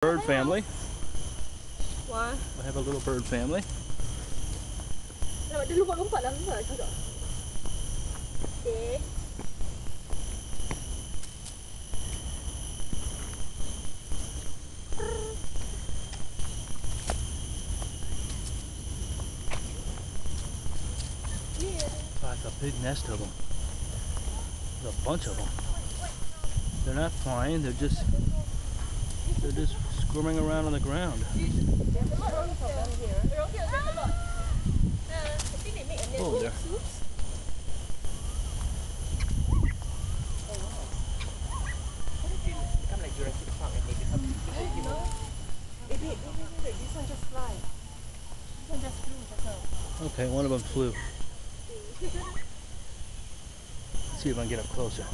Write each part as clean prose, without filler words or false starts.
Bird family. Why? We have a little bird family. Dia lompat dalam ni, cakap. Okay. It's like a big nest of them. There's a bunch of them. They're not flying. They're just squirming around on the ground. Oh, there. Okay, one of them flew. Let's see if I can get up closer.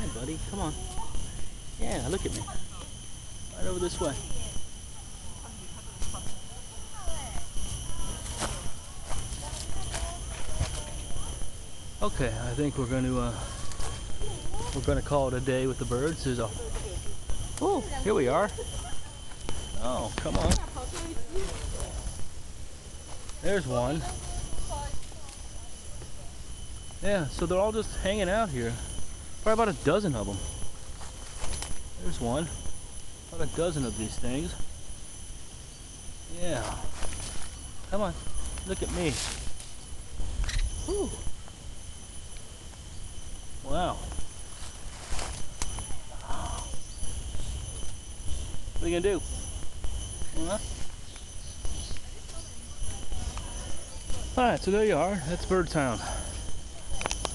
Hey, buddy, come on. Yeah, look at me. Right over this way. Okay, I think we're going to call it a day with the birds. Oh, here we are. Oh, come on. There's one. Yeah, so they're all just hanging out here. Probably about a dozen of them. There's one. About a dozen of these things. Yeah. Come on. Look at me. Whew. Wow. What are you gonna do? Huh? Alright, so there you are. That's Bird Town.